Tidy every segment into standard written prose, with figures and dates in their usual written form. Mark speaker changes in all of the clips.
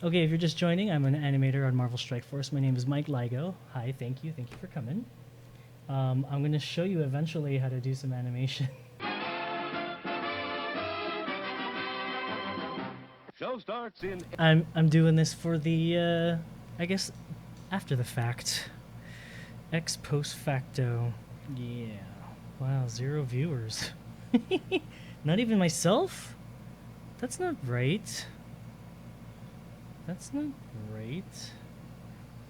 Speaker 1: Okay, if you're just joining, I'm an animator on Marvel Strike Force. My name is Mike Ligo. Hi, thank you for coming. I'm going to show you eventually how to do some animation.
Speaker 2: Show starts in.
Speaker 1: I'm doing this for the, I guess, after the fact. Ex post facto. Yeah. Wow, 0 viewers. Not even myself? That's not right. That's not right.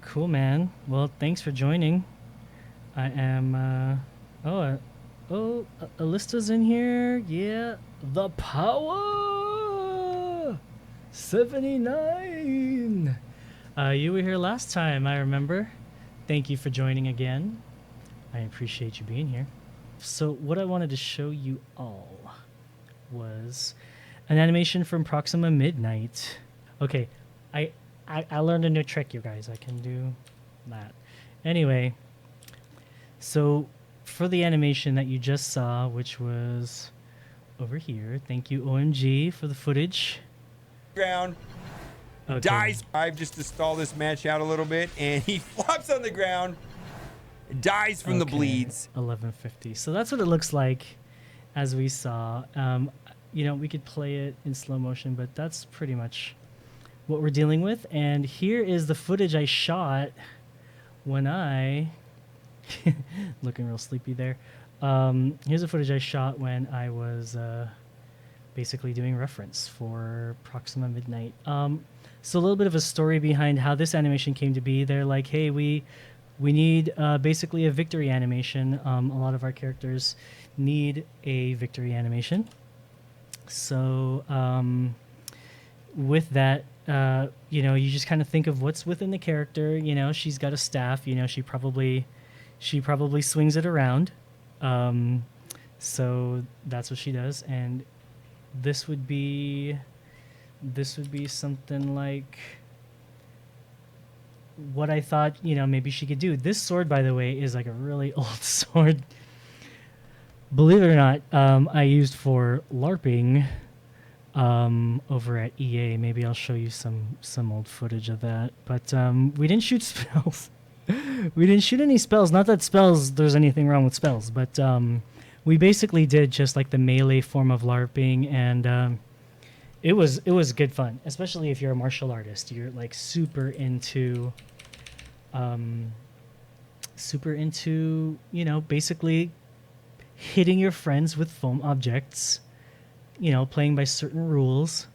Speaker 1: Cool, man. Well, thanks for joining. I am, Alista's in here. Yeah. The power! 79! You were here last time, I remember. Thank you for joining again. I appreciate you being here. So what I wanted to show you all was an animation from Proxima Midnight. Okay, I learned a new trick, you guys. I can do that. Anyway, so for the animation that you just saw, which was over here, thank you OMG for the footage.
Speaker 3: Ground.
Speaker 1: Okay.
Speaker 3: Dies. I've just to stall this match out a little bit, and he flops on the ground, dies from the bleeds.
Speaker 1: 1150. So that's what it looks like, as we saw. You know, we could play it in slow motion, but that's pretty much what we're dealing with. And here is the footage I shot when I looking real sleepy there. Here's the footage I shot when I was basically doing reference for Proxima Midnight. So a little bit of a story behind how this animation came to be. They're like, hey, we need basically a victory animation. A lot of our characters need a victory animation. So with that, you know, you just kind of think of what's within the character. You know, she's got a staff. You know, she probably swings it around. So that's what she does. And this would be something like what I thought, you know, maybe she could do. This sword, by the way, is like a really old sword. Believe it or not, I used for LARPing over at EA. Maybe I'll show you some old footage of that. But we didn't shoot spells. We didn't shoot any spells. Not that spells, there's anything wrong with spells, but we basically did just like the melee form of LARPing, and it was good fun, especially if you're a martial artist. You're like super into, you know, basically hitting your friends with foam objects, you know, playing by certain rules.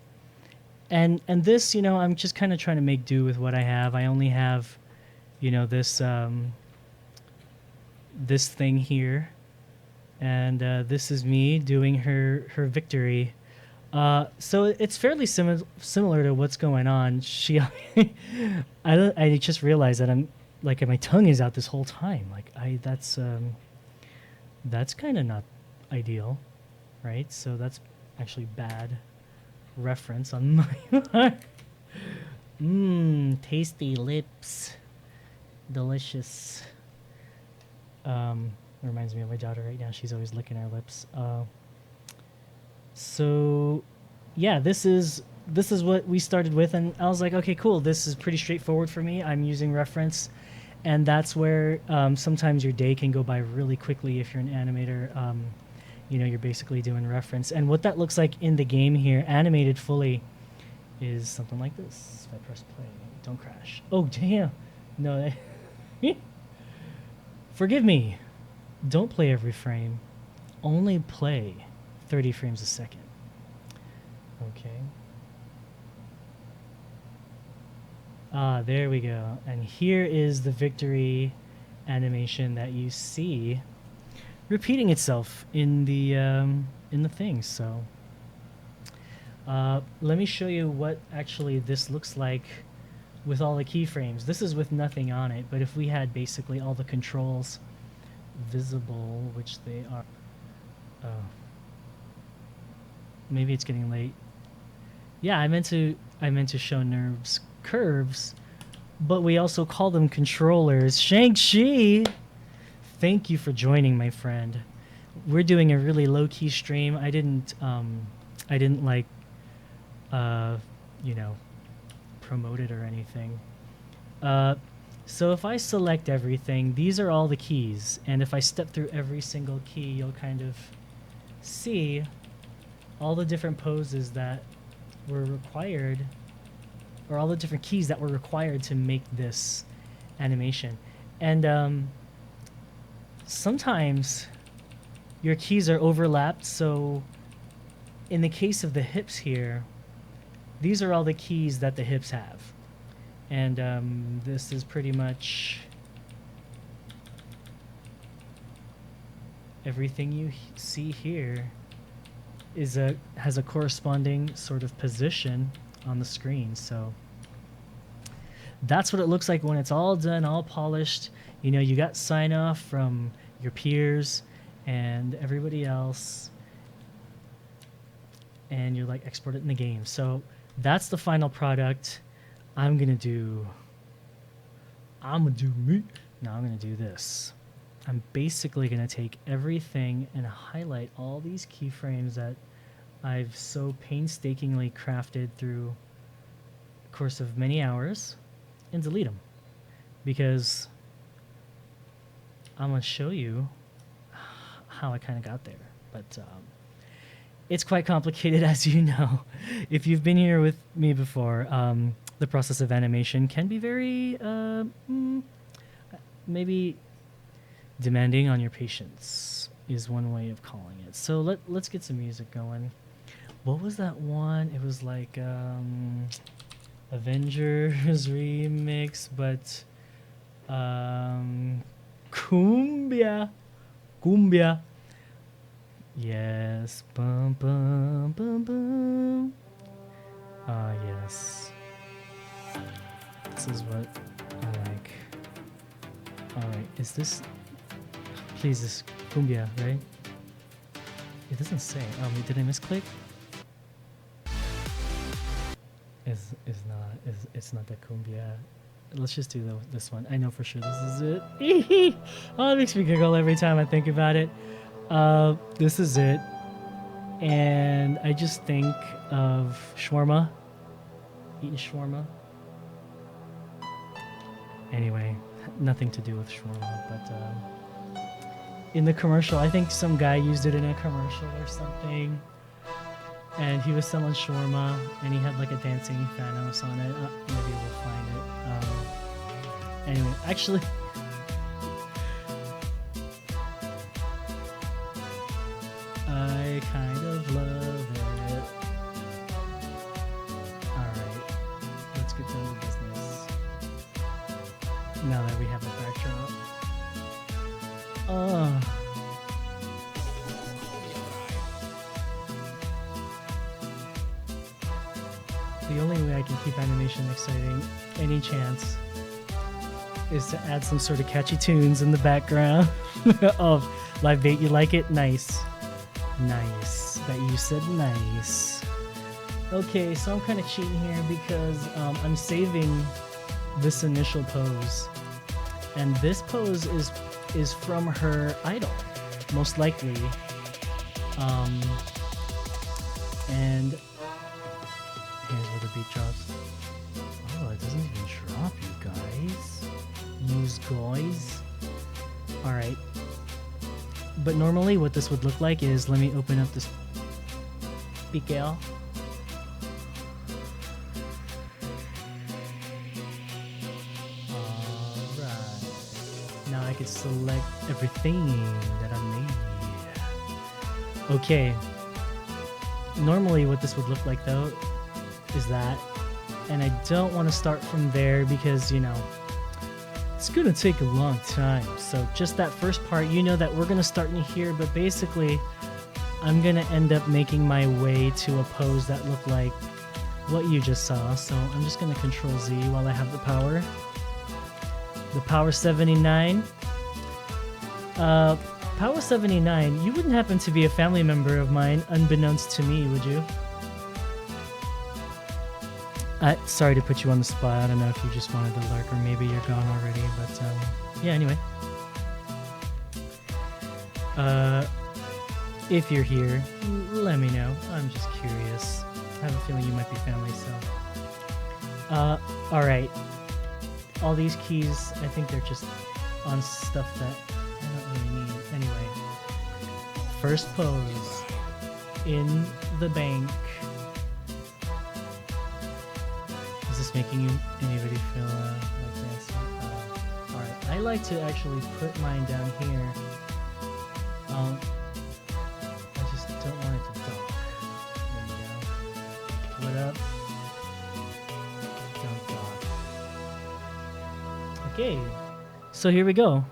Speaker 1: And this, you know, I'm just kind of trying to make do with what I have. I only have, you know, this this thing here, and this is me doing her victory. So it's fairly similar to what's going on. She, I just realized that I'm like my tongue is out this whole time. Like that's kind of not ideal, right? So that's actually bad reference on my part. Tasty lips, delicious. Reminds me of my daughter right now. She's always licking her lips. So yeah, this is what we started with, and I was like, okay, cool, this is pretty straightforward for me. I'm using reference, and that's where sometimes your day can go by really quickly if you're an animator. You know, you're basically doing reference, and what that looks like in the game here, animated fully, is something like this. If I press play, don't crash. Oh damn, no. Forgive me. Don't play every frame. Only play 30 frames a second. Okay. Ah, there we go. And here is the victory animation that you see repeating itself in the thing. So let me show you what actually this looks like with all the keyframes. This is with nothing on it, but if we had basically all the controls visible, which they are. Oh. Maybe it's getting late. Yeah, I meant to show nerves curves, but we also call them controllers. Shang-Chi! Thank you for joining, my friend. We're doing a really low-key stream. I didn't like you know, promoted or anything. So if I select everything, these are all the keys. And if I step through every single key, you'll kind of see all the different poses that were required, or all the different keys that were required to make this animation. And sometimes your keys are overlapped. So in the case of the hips here, these are all the keys that the hips have. And this is pretty much everything you see here has a corresponding sort of position on the screen. So that's what it looks like when it's all done, all polished. You know, you got sign off from your peers and everybody else, and you like export it in the game. So that's the final product. I'm gonna do me. No, I'm gonna do this. I'm basically gonna take everything and highlight all these keyframes that I've so painstakingly crafted through the course of many hours and delete them, because I'm gonna show you how I kind of got there. But it's quite complicated, as you know. If you've been here with me before, the process of animation can be very maybe demanding on your patience, is one way of calling it. So let's get some music going. What was that one? It was like Avengers remix, but Cumbia. Yes. Bum bum bum bum. Ah, yes. This is what I like. Alright, is this... Please, this Cumbia, right? It doesn't say. Did I misclick? It's not the Cumbia. Let's just do this one. I know for sure this is it. Oh, it makes me giggle every time I think about it. This is it. And I just think of shawarma. Eating shawarma. Anyway, nothing to do with shawarma, but in the commercial, I think some guy used it in a commercial or something, and he was selling shawarma, and he had like a dancing Thanos on it. Maybe we'll find it. Anyway, actually, I kind of love it. Alright, let's get down to business. Now that we have a backdrop. The only way I can keep animation exciting, any chance, is to add some sort of catchy tunes in the background of Live Bait. You like it? Nice. Nice. That you said nice. Okay, so I'm kind of cheating here because I'm saving this initial pose. And this pose is from her idol, most likely. And here's where the beat drops. Oh, it doesn't even drop, you guys. Use guys. Alright. But normally what this would look like is, let me open up this PKL. Now I can select everything that I made. Okay. Normally what this would look like though is that. And I don't want to start from there because, you know, it's going to take a long time. So just that first part, you know that we're going to start in here, but basically I'm going to end up making my way to a pose that looked like what you just saw. So I'm just going to Control Z while I have the power. The Power 79. Power 79, you wouldn't happen to be a family member of mine, unbeknownst to me, would you? Sorry to put you on the spot. I don't know if you just wanted to lurk or maybe you're gone already, but yeah, anyway. If you're here, let me know. I'm just curious. I have a feeling you might be family, so All right. All these keys, I think they're just on stuff that I don't really need. Anyway, first pose in the bank. Is this making anybody feel like dancing? All right. I like to actually put mine down here. I just don't want it to dock. There you go. What up? Don't dock. Okay, so here we go.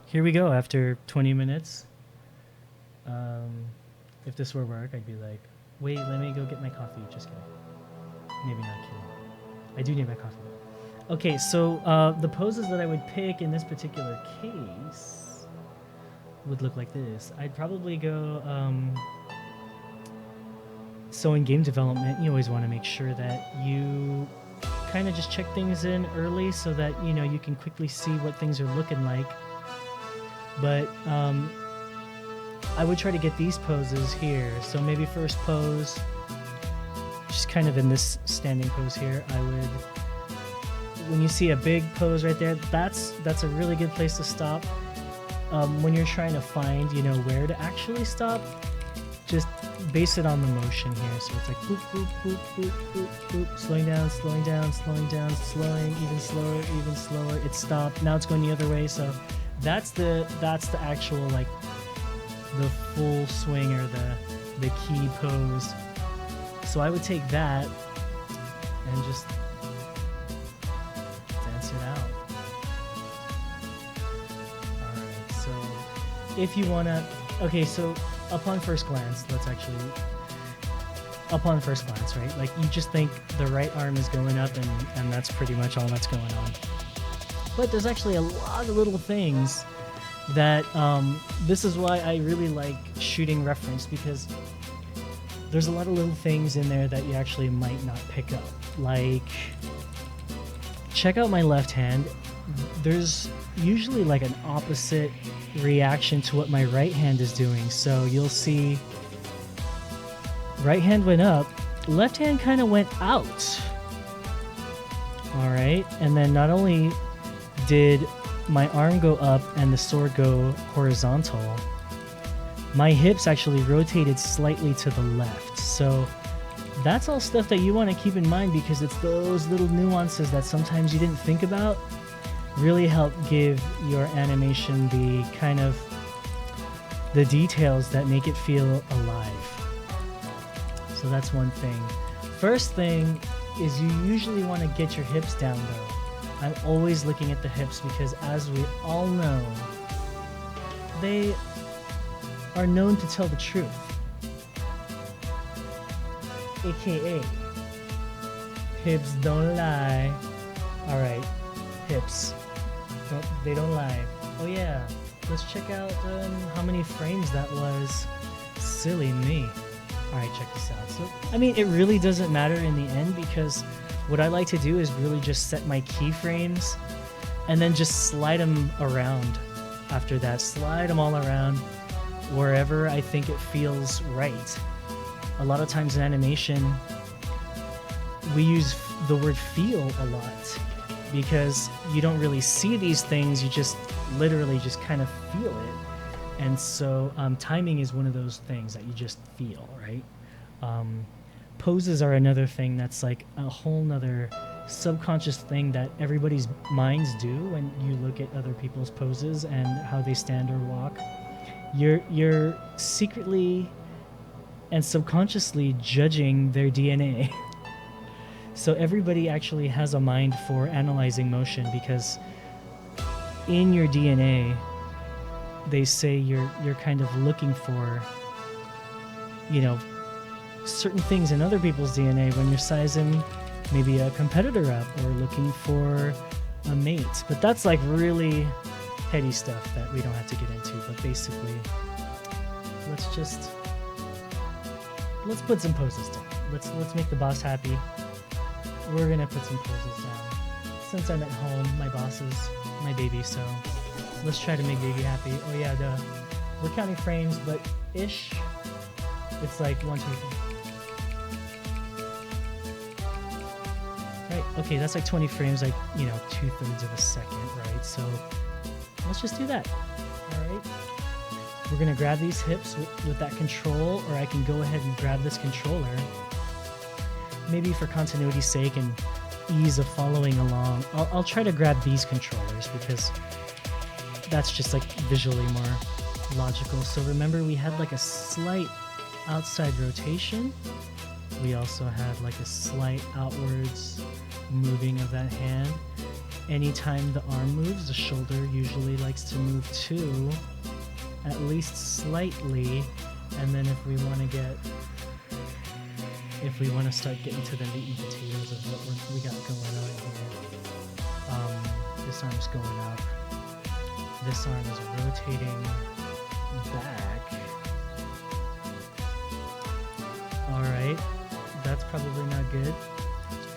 Speaker 1: Here we go after 20 minutes. If this were work, I'd be like, wait, let me go get my coffee. Just kidding. Maybe not kidding. I do need my coffee. Okay, so the poses that I would pick in this particular case would look like this. I'd probably go... so in game development, you always want to make sure that you kind of just check things in early so that, you know, you can quickly see what things are looking like. But I would try to get these poses here. So maybe first pose, just kind of in this standing pose here, I would... When you see a big pose right there, that's a really good place to stop. When you're trying to find, you know, where to actually stop, just base it on the motion here. So it's like boop, boop, boop, boop, boop, boop, slowing down, slowing down, slowing down, slowing, even slower, even slower. It stopped. Now it's going the other way. So that's the actual, like, the full swing or the key pose. So I would take that and just dance it out. Alright, so if you wanna... Okay, so upon first glance, upon first glance, right? Like, you just think the right arm is going up and that's pretty much all that's going on. But there's actually a lot of little things that, this is why I really like shooting reference, because there's a lot of little things in there that you actually might not pick up. Like, check out my left hand. There's usually like an opposite reaction to what my right hand is doing. So you'll see right hand went up, left hand kind of went out. All right. And then not only did my arm go up and the sword go horizontal, my hips actually rotated slightly to the left. So that's all stuff that you want to keep in mind, because it's those little nuances that sometimes you didn't think about really help give your animation the kind of the details that make it feel alive. So that's one thing. First thing is you usually want to get your hips down though. I'm always looking at the hips because, as we all know, they are known to tell the truth. AKA, hips don't lie. Alright, hips. They don't lie. Oh yeah, let's check out how many frames that was. Silly me. Alright, check this out. So, I mean, it really doesn't matter in the end, because what I like to do is really just set my keyframes and then just slide them around after that. Slide them all around wherever I think it feels right. A lot of times in animation, we use the word feel a lot because you don't really see these things, you just literally just kind of feel it. And so timing is one of those things that you just feel, right? Poses are another thing that's like a whole nother subconscious thing that everybody's minds do when you look at other people's poses and how they stand or walk. You're secretly and subconsciously judging their DNA. So everybody actually has a mind for analyzing motion, because in your DNA, they say you're kind of looking for, you know, certain things in other people's DNA when you're sizing maybe a competitor up or looking for a mate. But that's like really heady stuff that we don't have to get into. But basically, let's put some poses down. Let's make the boss happy. We're gonna put some poses down. Since I'm at home, my boss is my baby, so let's try to make baby happy. Oh yeah, we're counting frames, but ish, it's like 1, 2, 3. Right, okay, that's like 20 frames, like, 2/3 of a second, right? So let's just do that. All right. We're gonna grab these hips with that control, or I can go ahead and grab this controller. Maybe for continuity's sake and ease of following along, I'll try to grab these controllers because that's just like visually more logical. So remember, we had like a slight outside rotation. We also had like a slight outwards moving of that hand. Anytime the arm moves, the shoulder usually likes to move too, at least slightly. And then if we want to start getting to the meat and potatoes of what we got going on here, this arm's going up. This arm is rotating back. All right, that's probably not good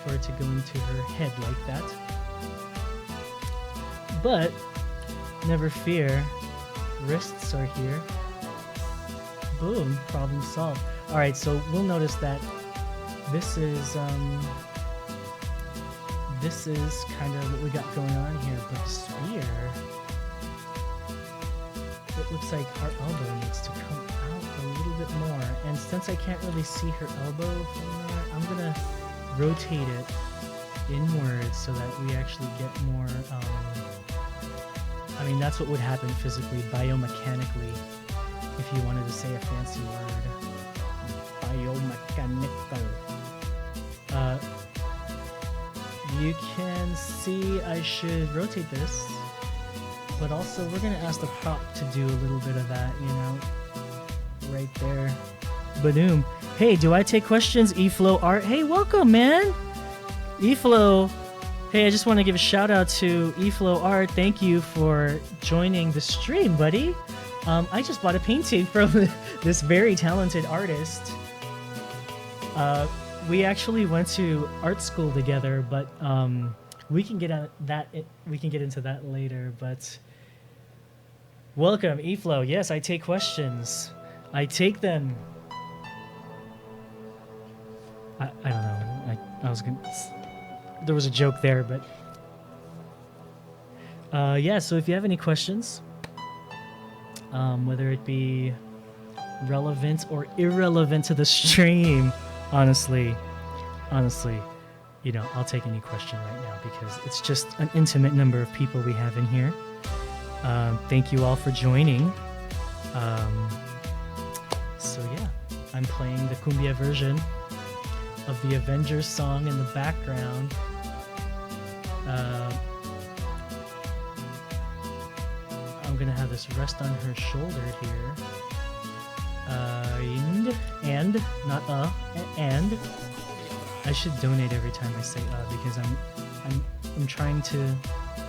Speaker 1: for it to go into her head like that. But never fear, wrists are here. Boom, problem solved. All right, so we'll notice that this is kind of what we got going on here. But the spear, it looks like our elbow needs to come out a little bit more. And since I can't really see her elbow from there, I'm gonna rotate it inwards so that we actually get more. I mean, that's what would happen physically, biomechanically, if you wanted to say a fancy word. Biomechanical. You can see I should rotate this, but also we're gonna ask the prop to do a little bit of that, right there. Badoom. Hey, do I take questions? eFlow Art. Hey, welcome, man. eFlow. Hey, I just want to give a shout out to eFlow Art. Thank you for joining the stream, buddy. I just bought a painting from this very talented artist. We actually went to art school together, but we can get into that later. But welcome, eFlow. Yes, I take questions. I take them. I don't know. I was gonna. There was a joke there, but yeah. So if you have any questions, whether it be relevant or irrelevant to the stream, honestly, I'll take any question right now because it's just an intimate number of people we have in here. Thank you all for joining. So yeah, I'm playing the Cumbia version of the Avengers song in the background. I'm gonna have this rest on her shoulder here. And I should donate every time I say because I'm trying to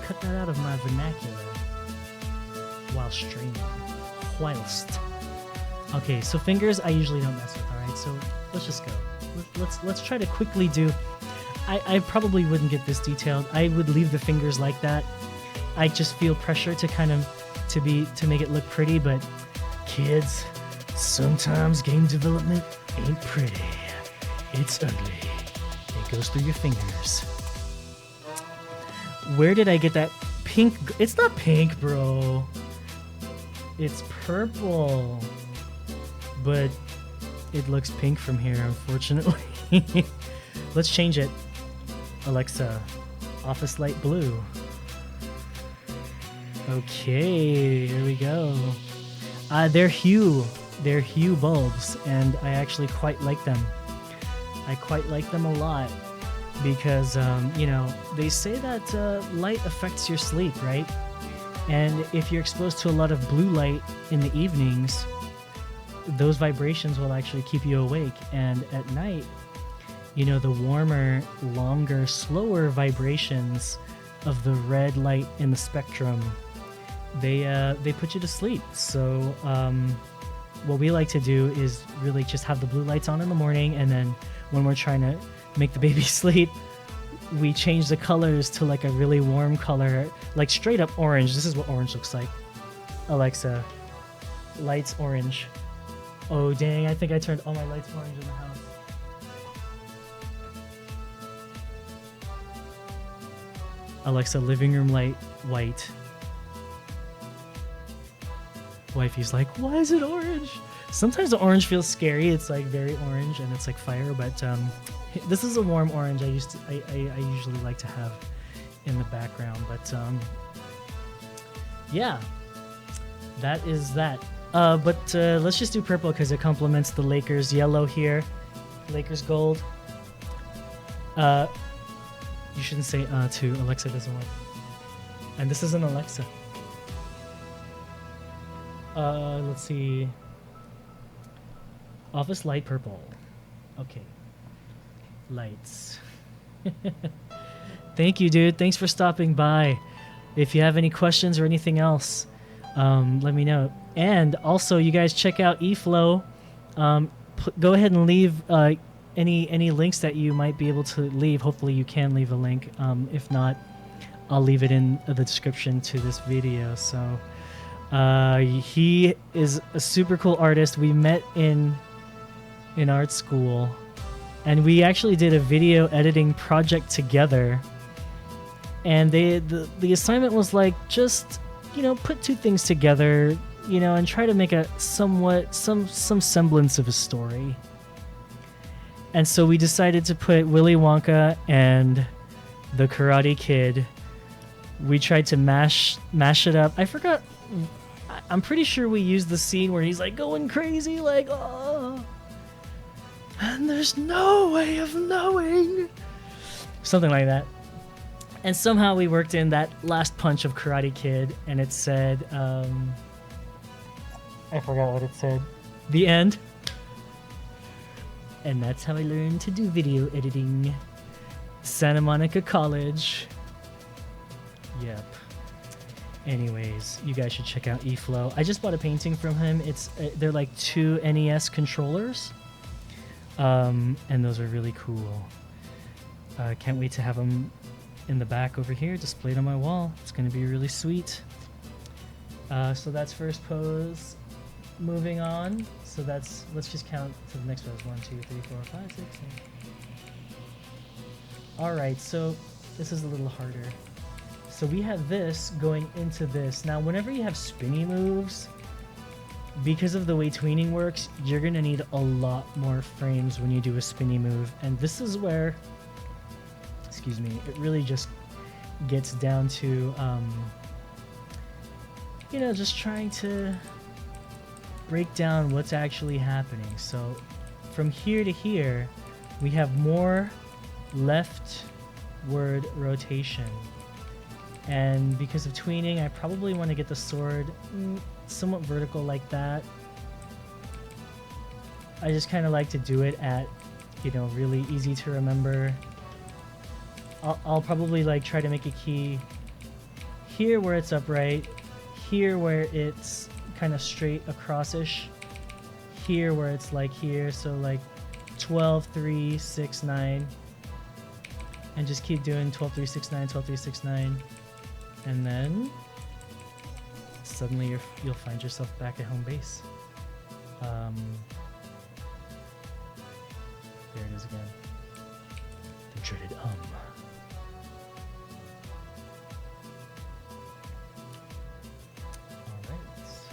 Speaker 1: cut that out of my vernacular while streaming. Okay, so fingers I usually don't mess with. All right, so let's just go. Let's try to quickly do. I probably wouldn't get this detailed. I would leave the fingers like that. I just feel pressure to kind of to make it look pretty, but kids, sometimes game development ain't pretty. It's ugly. It goes through your fingers. Where did I get that pink? It's not pink, bro. It's purple. But it looks pink from here, unfortunately. Let's change it. Alexa, office light blue. Okay, here we go. They're hue bulbs, and I actually quite like them. I quite like them a lot because, they say that light affects your sleep, right? And if you're exposed to a lot of blue light in the evenings, those vibrations will actually keep you awake. And at night, the warmer, longer, slower vibrations of the red light in the spectrum, they put you to sleep. So what we like to do is really just have the blue lights on in the morning, and then when we're trying to make the baby sleep, we change the colors to like a really warm color, like straight up orange. This is what orange looks like. Alexa, lights orange. Oh dang, I think I turned all my lights orange in the house. Alexa, living room light, white. Wifey's like, why is it orange? Sometimes the orange feels scary. It's like very orange and it's like fire, but this is a warm orange I usually like to have in the background, but yeah, that is that. But let's just do purple because it complements the Lakers yellow here. Lakers gold. You shouldn't say to Alexa doesn't work. And this isn't Alexa. Let's see. Office light purple. Okay. Lights. Thank you, dude. Thanks for stopping by. If you have any questions or anything else, let me know. And also, you guys check out eFlow. Go ahead and leave any links that you might be able to leave. Hopefully, you can leave a link. If not, I'll leave it in the description to this video. So, he is a super cool artist. We met in art school, and we actually did a video editing project together. And the assignment was like, just, put two things together, and try to make a some semblance of a story. And so we decided to put Willy Wonka and the Karate Kid. We tried to mash it up. I forgot. I'm pretty sure we used the scene where he's like going crazy, like, oh, and there's no way of knowing. Something like that. And somehow we worked in that last punch of Karate Kid, and it said, I forgot what it said. The end. And that's how I learned to do video editing. Santa Monica College. Yep. Anyways, you guys should check out eFlow. I just bought a painting from him. They're like 2 NES controllers. And those are really cool. Can't wait to have them in the back over here, displayed on my wall. It's going to be really sweet. So that's first pose. Moving on. So let's just count to the next pose. 1, 2, 3, 4, 5, 6, 7. All right, so this is a little harder. So we have this going into this. Now, whenever you have spinny moves, because of the way tweening works, you're going to need a lot more frames when you do a spinny move. And this is where, excuse me, it really just gets down to, just trying to break down what's actually happening. So from here to here, we have more leftward rotation. And because of tweening, I probably want to get the sword somewhat vertical like that. I just kind of like to do it at, really easy to remember. I'll probably like try to make a key here where it's upright, here where it's kind of straight across-ish, here where it's like here, so like 12, 3, 6, 9, and just keep doing 12, 3, 6, 9, 12, 3, 6, 9. And then suddenly you'll find yourself back at home base. There it is again. The dreaded Alright,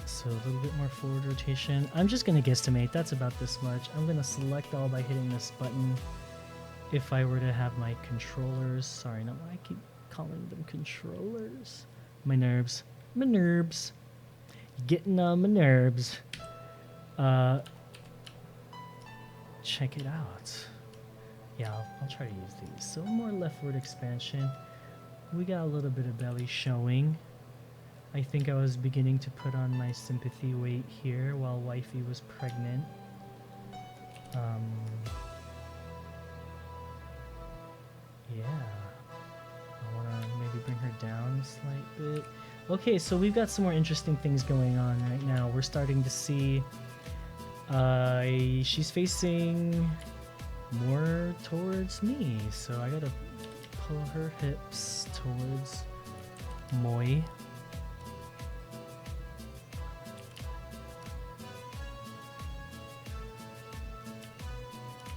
Speaker 1: so a little bit more forward rotation. I'm just going to guesstimate. That's about this much. I'm going to select all by hitting this button. If I were to have my controllers, sorry, not I keep calling them controllers. My nerves. Getting on my nerves. Check it out. Yeah, I'll try to use these. So more leftward expansion. We got a little bit of belly showing. I think I was beginning to put on my sympathy weight here while wifey was pregnant. Yeah. I want to maybe bring her down a slight bit. Okay, so we've got some more interesting things going on right now. We're starting to see she's facing more towards me, so I gotta pull her hips towards Moi.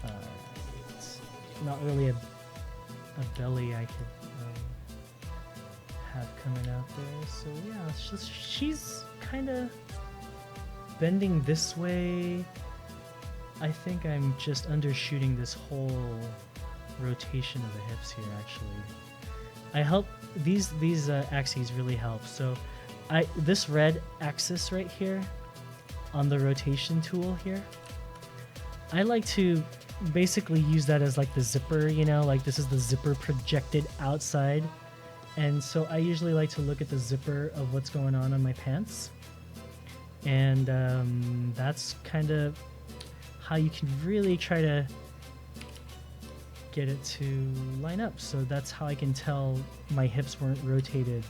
Speaker 1: Alright. Not really a belly I could have coming out there. So yeah, she's kind of bending this way. I think I'm just undershooting this whole rotation of the hips here. Actually, I help these axes really help. So this red axis right here on the rotation tool here, I like to basically use that as like the zipper, you know, like this is the zipper projected outside. And so I usually like to look at the zipper of what's going on my pants. And that's kind of how you can really try to get it to line up. So that's how I can tell my hips weren't rotated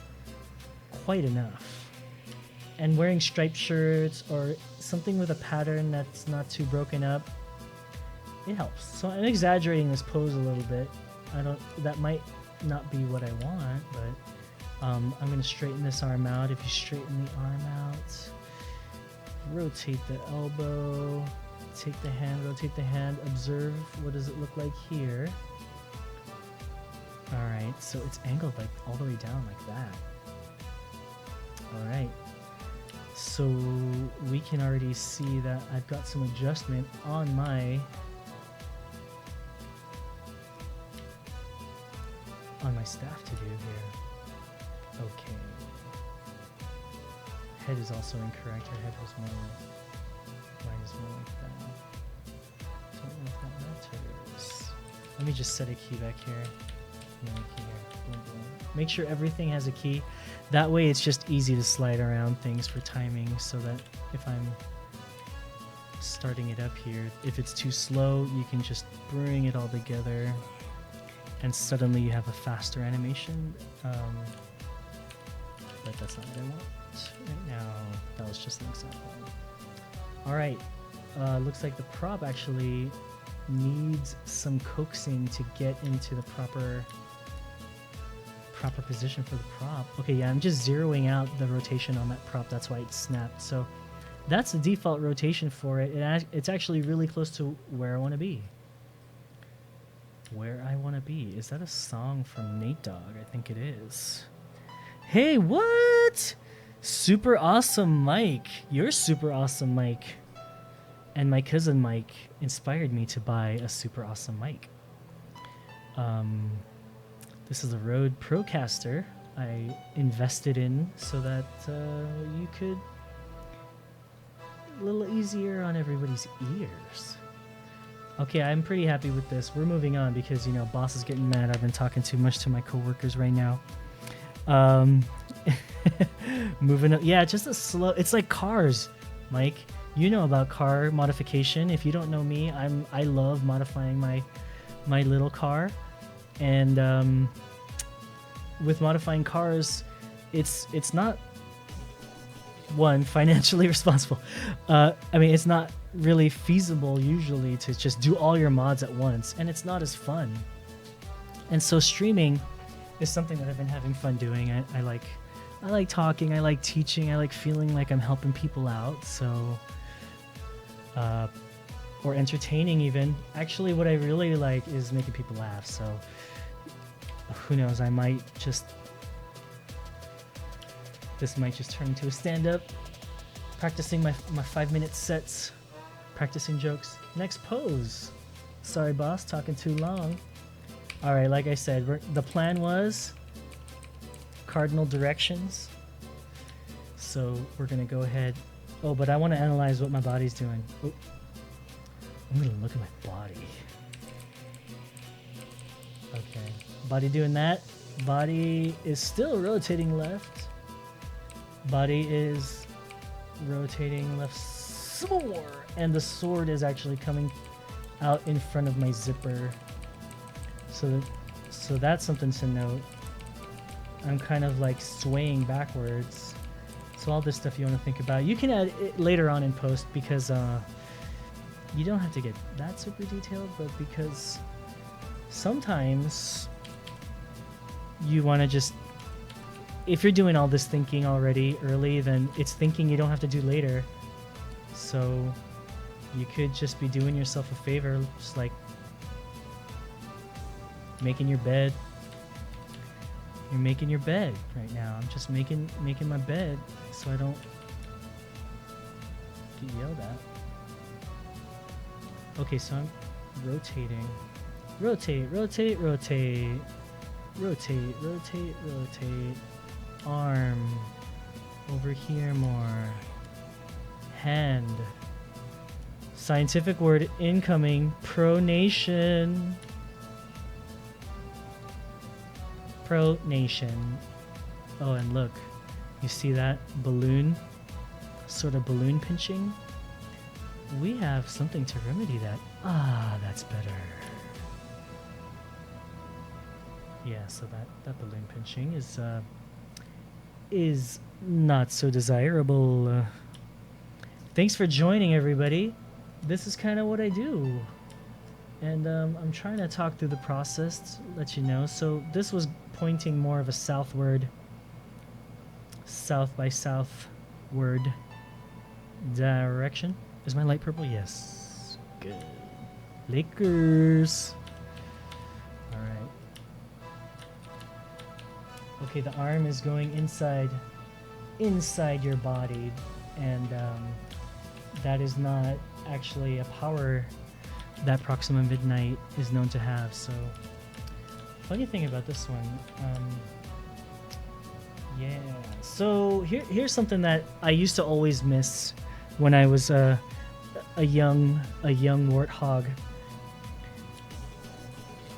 Speaker 1: quite enough. And wearing striped shirts or something with a pattern that's not too broken up, it helps. So I'm exaggerating this pose a little bit. That might not be what I want, but I'm going to straighten this arm out. If you straighten the arm out, rotate the elbow, take the hand, rotate the hand, observe what does it look like here. All right, so it's angled like all the way down like that. All right, so we can already see that I've got some adjustment on my staff to do here. Okay. Head is also incorrect. Her head was more, mine is more like that. Don't know if that matters. Let me just set a key back here. Boom, boom. Make sure everything has a key. That way it's just easy to slide around things for timing, so that if I'm starting it up here, if it's too slow, you can just bring it all together and suddenly you have a faster animation. But that's not what I want right now. That was just an example. All right, looks like the prop actually needs some coaxing to get into the proper position for the prop. Okay, yeah, I'm just zeroing out the rotation on that prop. That's why it snapped. So that's the default rotation for it. It's actually really close to where I want to be. Where I want to be. Is that a song from Nate Dogg? I think it is. Hey, what? Super awesome Mike. You're super awesome Mike. And my cousin Mike inspired me to buy a super awesome mic. This is a Rode Procaster I invested in so that you could a little easier on everybody's ears. Okay, I'm pretty happy with this. We're moving on because, you know, boss is getting mad. I've been talking too much to my coworkers right now. Moving up. Yeah, just a slow. It's like cars, Mike. You know about car modification. If you don't know me, I love modifying my little car, and with modifying cars, it's not one financially responsible. I mean, it's not really feasible usually to just do all your mods at once, and it's not as fun. And so streaming is something that I've been having fun doing. I like talking, I like teaching, I like feeling like I'm helping people out. So or entertaining even. Actually, what I really like is making people laugh. So who knows, this might just turn into a stand-up, practicing my 5-minute sets, practicing jokes. Next pose. Sorry, boss, talking too long. All right, like I said, the plan was cardinal directions. So we're gonna go ahead. Oh, but I want to analyze what my body's doing. Oh, I'm gonna look at my body. Okay, body doing that. Body is still rotating left. Body is rotating left some more, and the sword is actually coming out in front of my zipper. So that's something to note. I'm kind of like swaying backwards. So all this stuff you want to think about. You can add it later on in post because you don't have to get that super detailed, but because sometimes you want to just, if you're doing all this thinking already early, then it's thinking you don't have to do later. So you could just be doing yourself a favor, just like making your bed, You're making your bed right now. I'm just making my bed so I don't get yelled at. Okay, so I'm rotating. Rotate, rotate, rotate. Rotate, rotate, rotate. Arm. Over here more. Hand. Scientific word incoming. Pronation. Pronation. Oh, and look. You see that balloon? Sort of balloon pinching? We have something to remedy that. Ah, that's better. Yeah, so that balloon pinching is not so desirable. Thanks for joining, everybody. This is kind of what I do. And I'm trying to talk through the process to let you know. So this was pointing more of a southward, south by southward direction. Is my light purple? Yes. Good. Lakers. All right. Okay, the arm is going inside your body, and that is not actually a power that Proxima Midnight is known to have. So, funny thing about this one, yeah. So here's something that I used to always miss when I was a young warthog.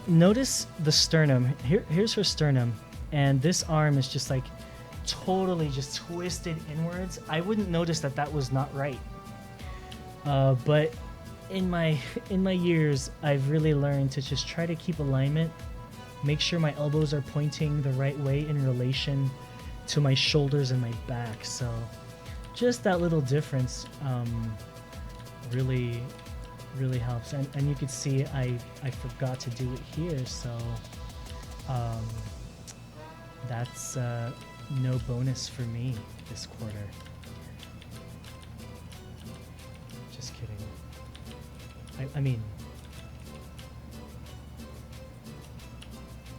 Speaker 1: Notice the sternum. Here's her sternum, and this arm is just like totally just twisted inwards. I wouldn't notice that was not right. But in my years, I've really learned to just try to keep alignment, make sure my elbows are pointing the right way in relation to my shoulders and my back. So just that little difference really helps. And you can see I forgot to do it here, so that's no bonus for me this quarter. Just kidding. I mean,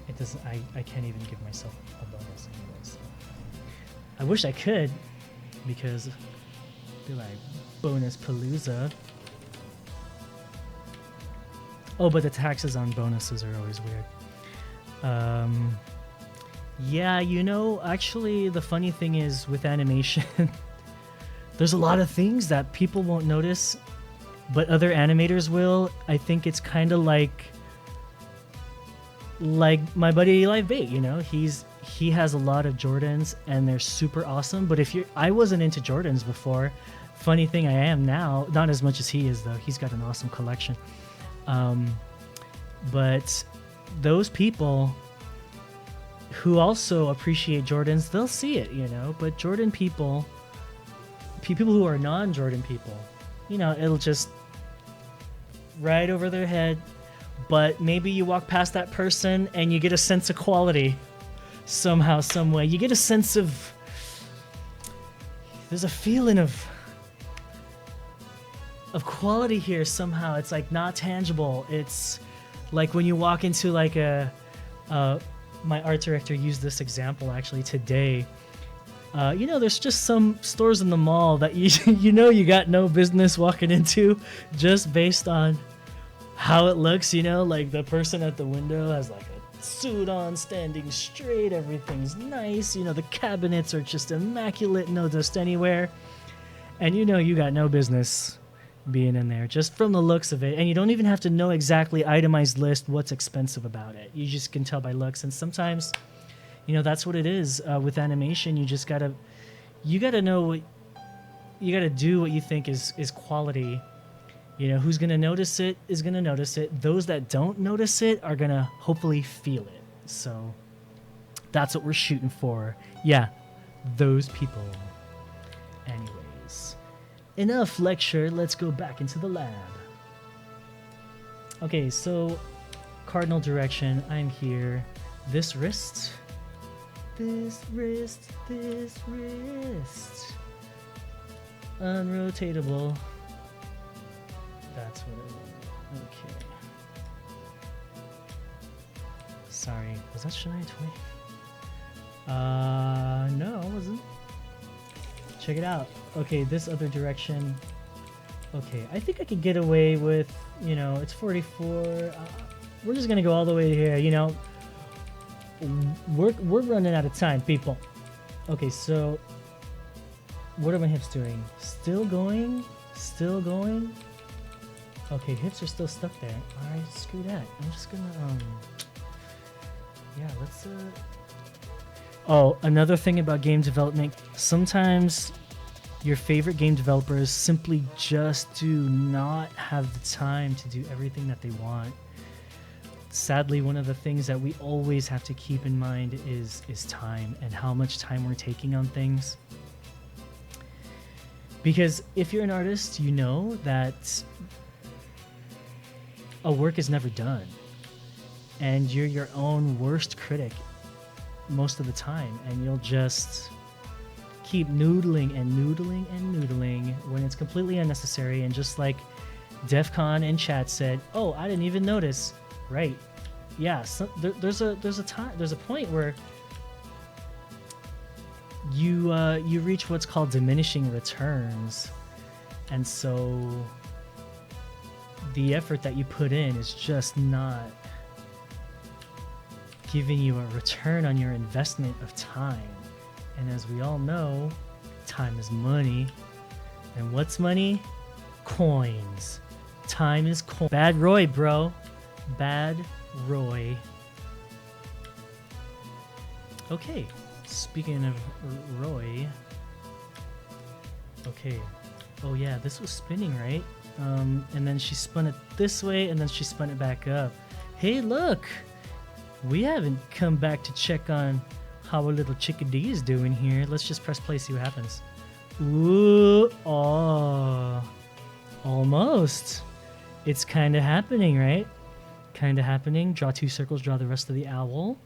Speaker 1: it doesn't. I can't even give myself a bonus anyway. So I wish I could, because they're like bonus palooza. Oh, but the taxes on bonuses are always weird. Yeah, you know, actually, the funny thing is with animation, there's a lot of things that people won't notice, but other animators will. I think it's kind of like my buddy Live Bait, you know, he has a lot of Jordans and they're super awesome. But I wasn't into Jordans before. Funny thing, I am now. Not as much as he is though. He's got an awesome collection. But those people who also appreciate Jordans, they'll see it, you know. But Jordan people who are non-Jordan people, you know, it'll just right over their head. But maybe you walk past that person and you get a sense of quality somehow, some way. You get a sense of, there's a feeling of quality here somehow. It's like not tangible. It's like when you walk into like my art director used this example actually today. You know, there's just some stores in the mall that you know you got no business walking into just based on how it looks, you know, like the person at the window has like a suit on, standing straight, everything's nice, you know, the cabinets are just immaculate, no dust anywhere, and you know you got no business being in there just from the looks of it. And you don't even have to know exactly itemized list what's expensive about it. You just can tell by looks. And sometimes, you know, that's what it is with animation. You gotta know what you gotta do, what you think is quality. You know, who's gonna notice it is gonna notice it. Those that don't notice it are gonna hopefully feel it. So that's what we're shooting for. Yeah, those people. Anyways, enough lecture. Let's go back into the lab. Okay, so cardinal direction. I'm here. This wrist. This wrist. This wrist. Unrotatable. That's what I want. Okay. Sorry, was that Shania Twain? No, I wasn't. Check it out. Okay, this other direction. Okay, I think I could get away with, you know, it's 44. We're just gonna go all the way here, you know. We're running out of time, people. Okay, so what are my hips doing? Still going? Still going? Okay, hips are still stuck there. Alright, screw that. I'm just gonna, yeah, let's, Oh, another thing about game development. Sometimes your favorite game developers simply just do not have the time to do everything that they want. Sadly, one of the things that we always have to keep in mind is time and how much time we're taking on things. Because if you're an artist, you know that a work is never done. And you're your own worst critic most of the time. And you'll just keep noodling and noodling and noodling when it's completely unnecessary. And just like DEFCON in chat said, oh, I didn't even notice. Right. Yeah. So there's a point where you reach what's called diminishing returns, and so the effort that you put in is just not giving you a return on your investment of time. And as we all know, time is money. And what's money? Coins. Time is coin. Bad Roy, bro. Bad Roy. Okay, speaking of Roy. Okay. Oh yeah, this was spinning, right? And then she spun it this way, and then she spun it back up. Hey, look! We haven't come back to check on how our little chickadee is doing here. Let's just press play, see what happens. Ooh, oh. Almost. It's kind of happening, right? Kind of happening. Draw 2 circles, draw the rest of the owl.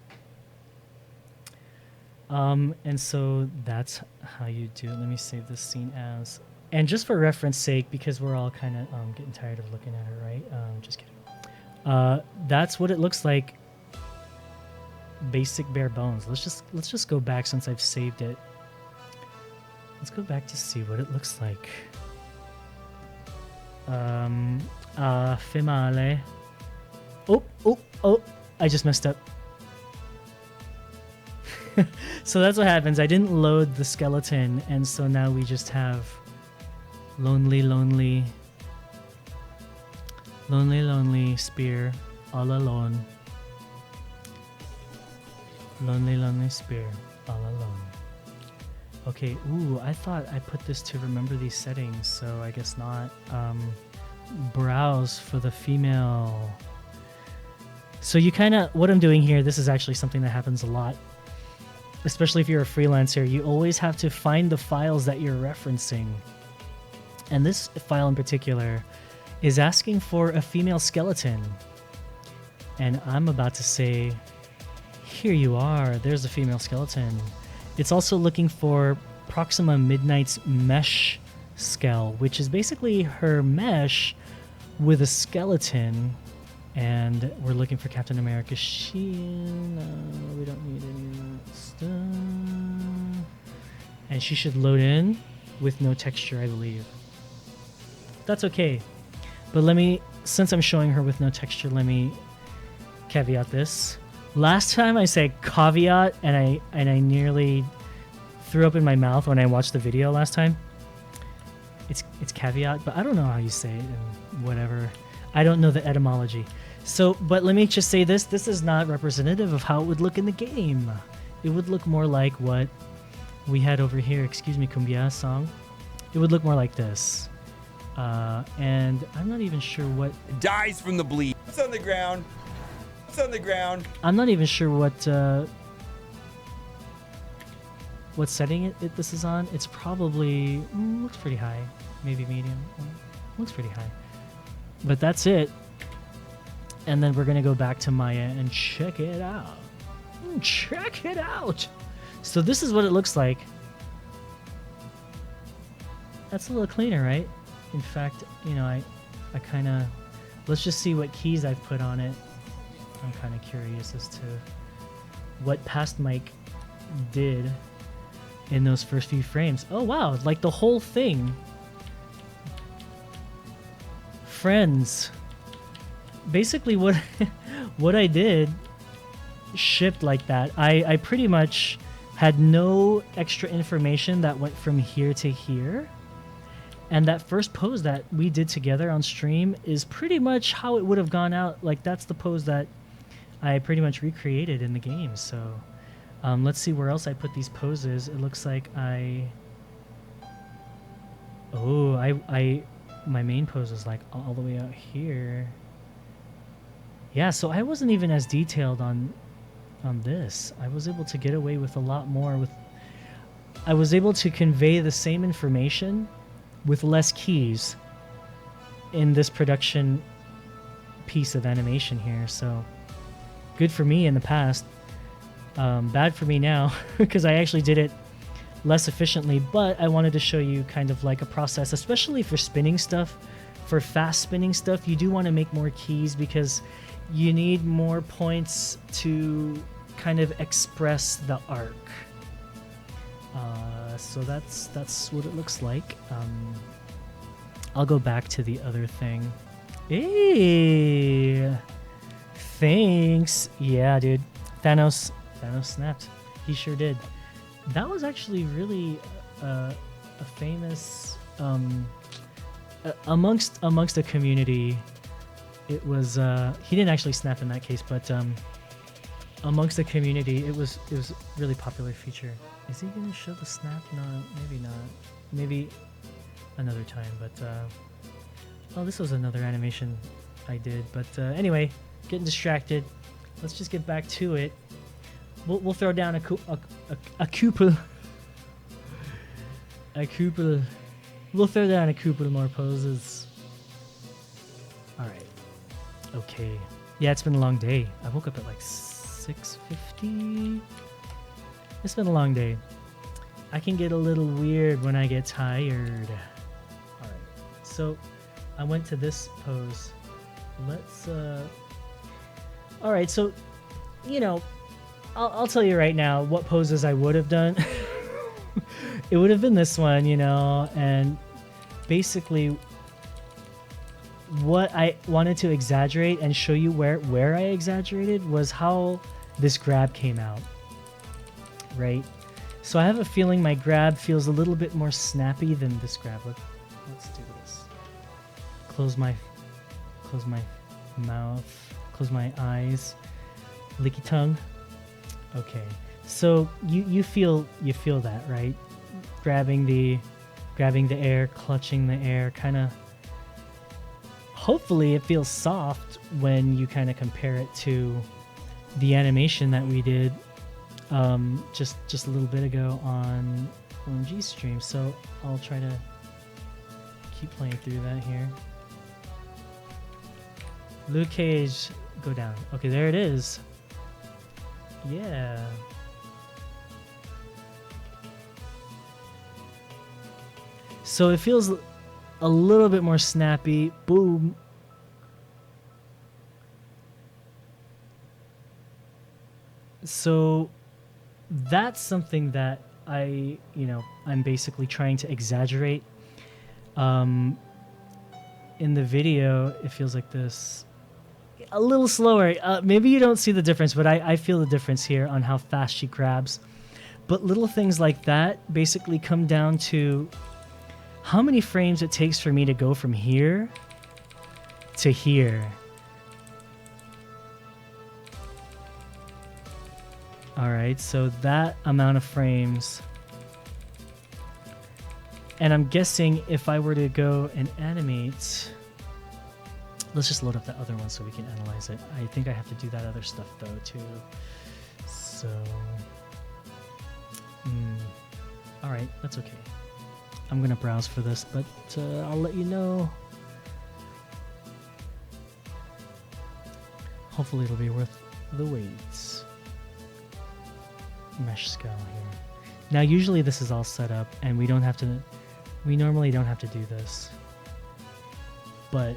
Speaker 1: And so that's how you do it. Let me save this scene as... And just for reference sake, because we're all kind of getting tired of looking at it, right? Just kidding. That's what it looks like. Basic bare bones. Let's just go back since I've saved it. Let's go back to see what it looks like. Female. Oh, I just messed up. So that's what happens. I didn't load the skeleton, and so now we just have lonely spear all alone. Lonely spear all alone. Okay, ooh, I thought I put this to remember these settings, so I guess not. Browse for the female. So you kind of, what I'm doing here, this is actually something that happens a lot, especially if you're a freelancer. You always have to find the files that you're referencing. And this file in particular is asking for a female skeleton. And I'm about to say, here you are, there's a female skeleton. It's also looking for Proxima Midnight's mesh skell, which is basically her mesh with a skeleton. And we're looking for Captain America's shield. No, we don't need any of that stuff. And she should load in with no texture, I believe. That's okay. But let me, since I'm showing her with no texture, let me caveat this. Last time I said caveat, and I nearly threw up in my mouth when I watched the video last time. It's caveat, but I don't know how you say it and whatever. I don't know the etymology. So, but let me just say this. This is not representative of how it would look in the game. It would look more like what we had over here. Excuse me, Cumbia song. It would look more like this. And I'm not even sure what...
Speaker 3: Dies from the bleed. It's on the ground. It's on the ground.
Speaker 1: I'm not even sure what setting this is on. It's probably... looks pretty high. Maybe medium. Looks pretty high. But that's it. And then we're going to go back to Maya and check it out. Check it out. So this is what it looks like. That's a little cleaner, right? In fact, you know, I kind of... Let's just see what keys I've put on it. I'm kind of curious as to what past mic did in those first few frames. Oh wow, like the whole thing. Friends. Basically what what I did shipped like that. I pretty much had no extra information that went from here to here. And that first pose that we did together on stream is pretty much how it would have gone out. Like, that's the pose that I pretty much recreated in the game. So let's see where else I put these poses. It looks like my main pose is like all the way out here. Yeah, so I wasn't even as detailed on this. I was able to get away with a lot more. I was able to convey the same information with less keys in this production piece of animation here. So good for me in the past, bad for me now because I actually did it less efficiently, but I wanted to show you kind of like a process, especially for spinning stuff. For fast spinning stuff, you do want to make more keys because you need more points to kind of express the arc. So that's what it looks like. I'll go back to the other thing. Hey, thanks. Yeah, dude. Thanos snapped. He sure did. That was actually really a famous amongst the community. It was he didn't actually snap in that case, but amongst the community, it was a really popular feature. Is he gonna show the snap? No, maybe not. Maybe another time. But oh, this was another animation I did. But anyway, getting distracted. Let's just get back to it. We'll throw down a couple. We'll throw down a couple more poses. All right. Okay. Yeah, it's been a long day. I woke up at like 6:50. It's been a long day. I can get a little weird when I get tired. All right. So I went to this pose. Let's all right, so you know, I'll tell you right now what poses I would have done. It would have been this one, you know, and basically what I wanted to exaggerate and show you where I exaggerated was how this grab came out, right? So I have a feeling my grab feels a little bit more snappy than this grab. Let's do this. Close my mouth, close my eyes, licky tongue. Okay, so you feel that, right? Grabbing the air, clutching the air, kind of. Hopefully, it feels soft when you kind of compare it to the animation that we did just a little bit ago on OMG stream. So I'll try to keep playing through that here. Luke Cage, go down. Okay, there it is. Yeah. So it feels a little bit more snappy. Boom. So that's something that I'm basically trying to exaggerate. In the video, it feels like this. A little slower. Maybe you don't see the difference, but I feel the difference here on how fast she grabs. But little things like that basically come down to how many frames it takes for me to go from here to here. All right, so that amount of frames. And I'm guessing if I were to go and animate, let's just load up the other one so we can analyze it. I think I have to do that other stuff though too. So, all right, that's okay. I'm gonna browse for this, but I'll let you know. Hopefully it'll be worth the wait. Mesh scale here. Now usually this is all set up and we normally don't have to do this. But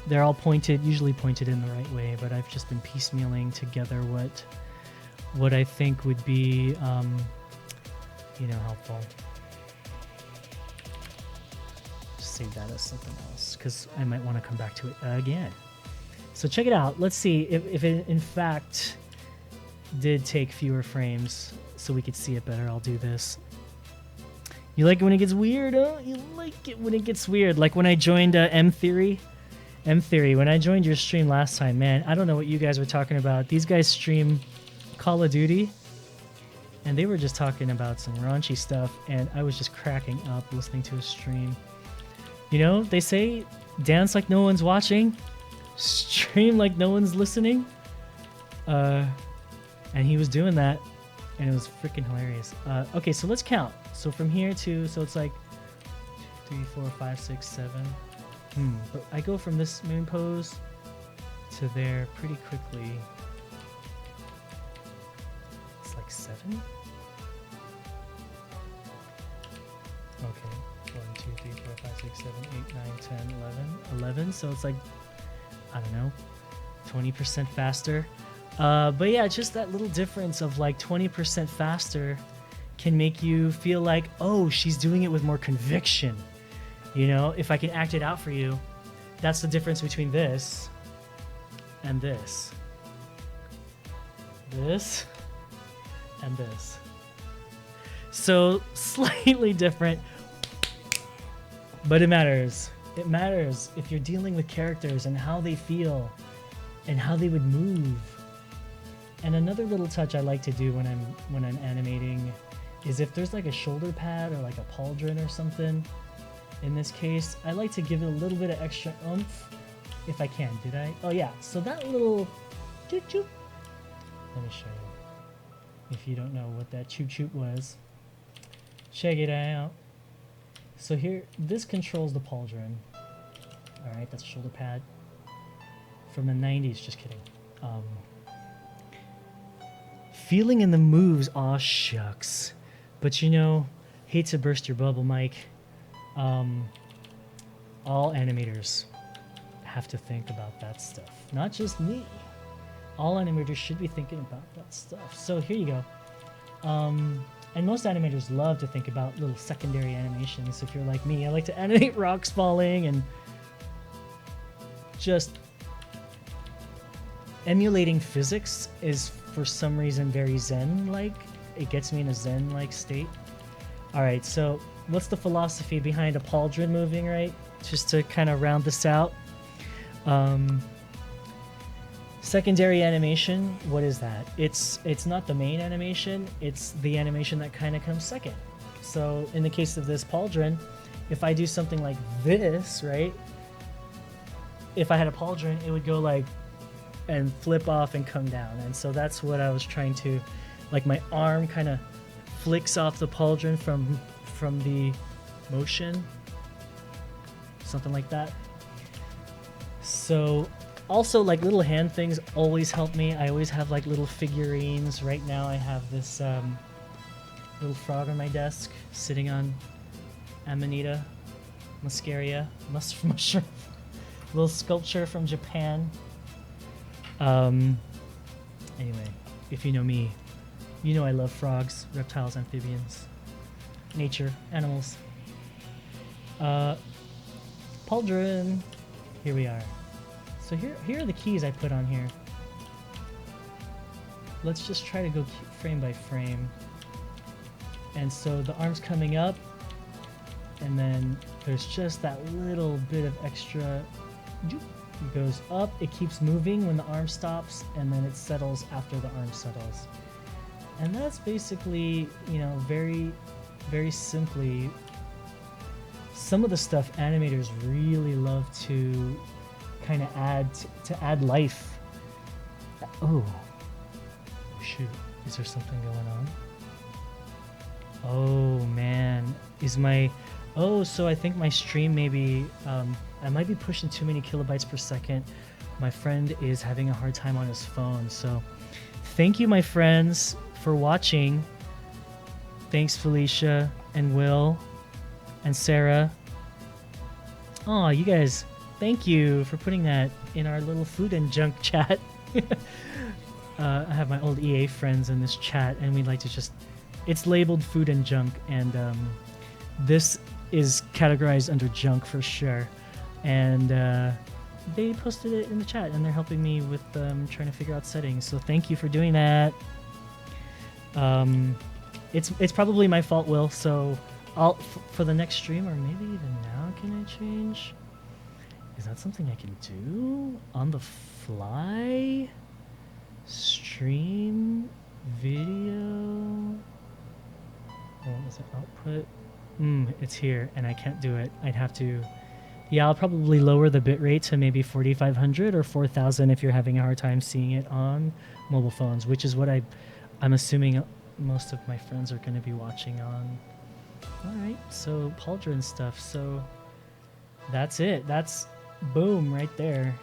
Speaker 1: they're all usually pointed in the right way, but I've just been piecemealing together what I think would be, helpful. Save that as something else because I might want to come back to it again. So check it out. Let's see if it in fact did take fewer frames so we could see it better. I'll do this. You like it when it gets weird, huh? You like it when it gets weird. Like when I joined M Theory, when I joined your stream last time, man, I don't know what you guys were talking about. These guys stream Call of Duty, and they were just talking about some raunchy stuff, and I was just cracking up listening to a stream. You know, they say dance like no one's watching, stream like no one's listening. And he was doing that, and it was freaking hilarious. Okay, so let's count. So from here to, so it's like 2, 3, 4, 5, 6, 7. But I go from this moon pose to there pretty quickly. It's like 7? Okay. 1, 2, 3, 4, 5, 6, 7, 8, 9, 10, 11. So it's like, I don't know, 20% faster. But yeah, just that little difference of like 20% faster can make you feel like, oh, she's doing it with more conviction. You know, if I can act it out for you, that's the difference between this and this. This and this. So slightly different, but it matters. It matters if you're dealing with characters and how they feel and how they would move. And another little touch I like to do when I'm animating is if there's like a shoulder pad or like a pauldron or something. In this case, I like to give it a little bit of extra oomph if I can. Did I? Oh yeah. So that little choop choop. Let me show you. If you don't know what that choop choop was, check it out. So here, this controls the pauldron. All right, that's a shoulder pad from the 90s. Just kidding. Feeling in the moves, aw shucks. But you know, hate to burst your bubble, Mike. All animators have to think about that stuff. Not just me. All animators should be thinking about that stuff. So here you go. And most animators love to think about little secondary animations. If you're like me, I like to animate rocks falling and just emulating physics is for some reason very zen-like. It gets me in a zen-like state. All right, so what's the philosophy behind a pauldron moving, right? Just to kind of round this out. Secondary animation, what is that? It's not the main animation, it's the animation that kind of comes second. So in the case of this pauldron, if I do something like this, right? If I had a pauldron, it would go like and flip off and come down. And so that's what I was trying to, like my arm kind of flicks off the pauldron from the motion, something like that. So also like little hand things always help me. I always have like little figurines. Right now I have this little frog on my desk sitting on Amanita muscaria, mushroom, little sculpture from Japan. Anyway, if you know me, you know I love frogs, reptiles, amphibians, nature, animals. Pauldron, here we are. So here are the keys I put on here. Let's just try to go frame by frame. And so the arm's coming up, and then there's just that little bit of extra. It goes up, it keeps moving when the arm stops, and then it settles after the arm settles. And that's basically, you know, very, very simply, some of the stuff animators really love to kind of add life. Oh shoot, is there something going on? Oh man, so I think my stream maybe, I might be pushing too many kilobytes per second. My friend is having a hard time on his phone. So thank you, my friends, for watching. Thanks, Felicia and Will and Sarah. Oh, you guys, thank you for putting that in our little food and junk chat. I have my old EA friends in this chat, and we like to just. It's labeled food and junk, and this is categorized under junk for sure. And they posted it in the chat, and they're helping me with trying to figure out settings. So thank you for doing that. It's probably my fault, Will. So I'll for the next stream, or maybe even now, can I change? Is that something I can do on the fly? Stream video. What is it? Output. It's here, and I can't do it. I'd have to. Yeah, I'll probably lower the bitrate to maybe 4,500 or 4,000 if you're having a hard time seeing it on mobile phones, which is what I'm assuming most of my friends are going to be watching on. All right, so Pauldron stuff. So that's it. That's boom right there.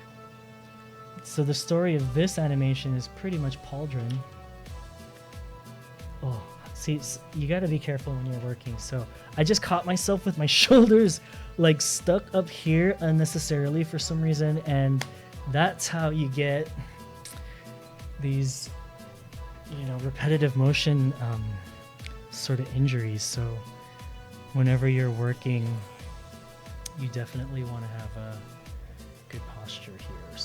Speaker 1: So the story of this animation is pretty much Pauldron. Oh, see, you got to be careful when you're working. So I just caught myself with my shoulders like stuck up here unnecessarily for some reason, and that's how you get these, repetitive motion sort of injuries. So whenever you're working, you definitely want to have a good posture here.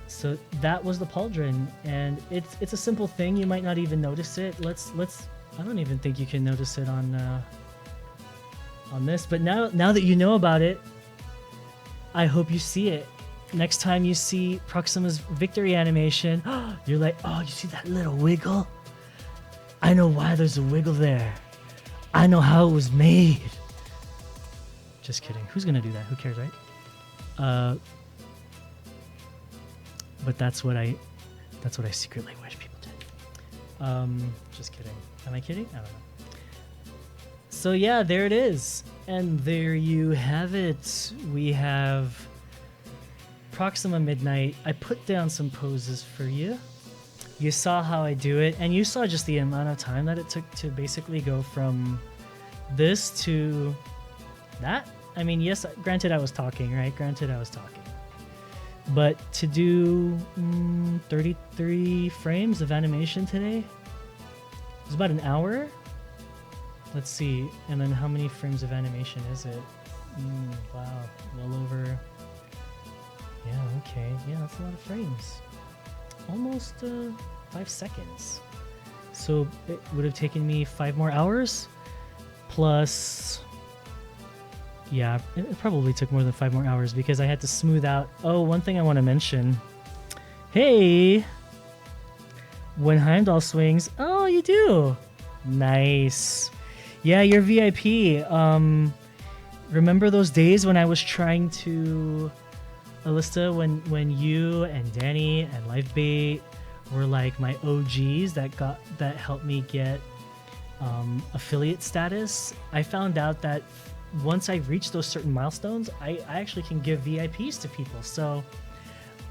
Speaker 1: So that was the Pauldron, and it's a simple thing. You might not even notice it. I don't even think you can notice it on this. But now that you know about it, I hope you see it. Next time you see Proxima's victory animation, you're like, oh, you see that little wiggle? I know why there's a wiggle there. I know how it was made. Just kidding. Who's gonna do that? Who cares, right? But that's what I secretly wish people did. Just kidding. Am I kidding? I don't know. So yeah, there it is. And there you have it. We have Proxima Midnight. I put down some poses for you. You saw how I do it, and you saw just the amount of time that it took to basically go from this to that. I mean, yes, granted I was talking, right? But to do 33 frames of animation today, it was about an hour. Let's see, and then how many frames of animation is it? Wow, well over. Yeah, okay, yeah, that's a lot of frames. Almost 5 seconds. So it would have taken me 5 more hours, plus. Yeah, it probably took more than 5 more hours because I had to smooth out. Oh, one thing I want to mention. Hey! When Heimdall swings. Oh, you do! Nice. Yeah, you're VIP. Remember those days when I was trying to... Alista, when you and Danny and Lifebait were like my OGs that helped me get affiliate status? I found out that once I reach those certain milestones, I actually can give VIPs to people. So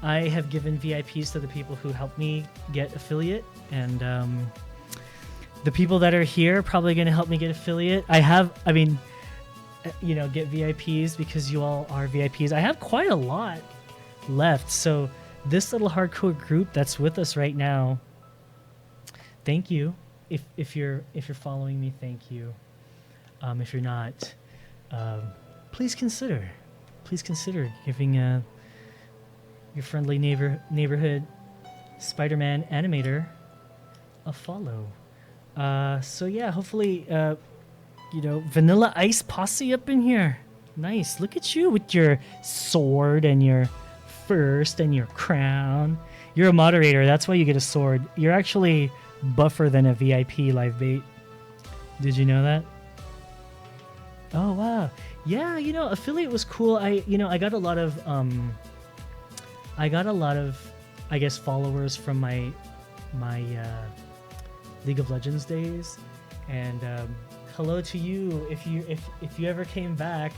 Speaker 1: I have given VIPs to the people who helped me get affiliate, and the people that are here are probably going to help me get affiliate. Get VIPs because you all are VIPs. I have quite a lot left. So this little hardcore group that's with us right now, thank you. If you're following me, thank you. If you're not, please consider giving your friendly neighborhood Spider-Man animator a follow. So yeah, hopefully, Vanilla Ice Posse up in here. Nice. Look at you with your sword and your first and your crown. You're a moderator. That's why you get a sword. You're actually buffer than a VIP Lifebait. Did you know that? Oh wow, yeah. Affiliate was cool. I got a lot of I guess followers from my League of Legends days, and hello to you if you ever came back.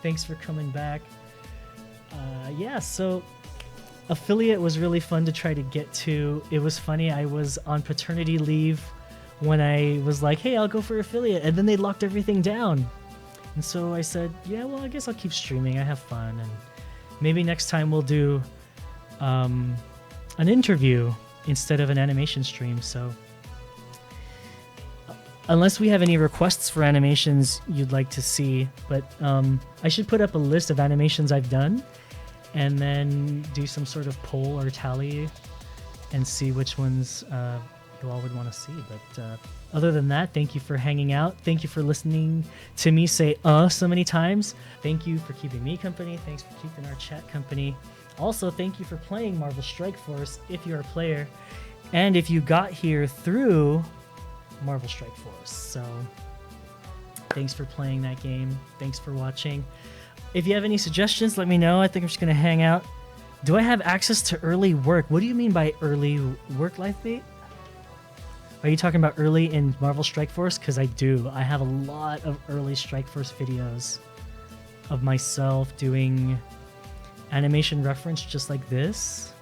Speaker 1: Thanks for coming back. Yeah, so affiliate was really fun to try to get to. It was funny. I was on paternity leave when I was like, hey, I'll go for affiliate, and then they locked everything down. And so I said, yeah, well, I guess I'll keep streaming. I have fun, and maybe next time we'll do an interview instead of an animation stream. So unless we have any requests for animations you'd like to see, but I should put up a list of animations I've done and then do some sort of poll or tally and see which ones you all would want to see. But other than that, thank you for hanging out. Thank you for listening to me say so many times. Thank you for keeping me company. Thanks for keeping our chat company. Also, thank you for playing Marvel Strike Force if you're a player, and if you got here through Marvel Strike Force. So thanks for playing that game. Thanks for watching. If you have any suggestions, let me know. I think I'm just going to hang out. Do I have access to early work? What do you mean by early work, Lifebait? Are you talking about early in Marvel Strike Force? Because I do. I have a lot of early Strike Force videos of myself doing animation reference just like this.